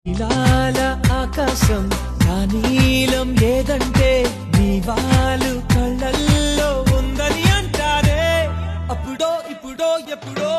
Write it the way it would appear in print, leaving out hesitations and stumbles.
ఇలాల ఆకాశం నా నీలం ఏదంటే నీ వాళ్ళు కళ్ళల్లో ఉందని అంటారే అప్పుడో ఇప్పుడో ఎప్పుడో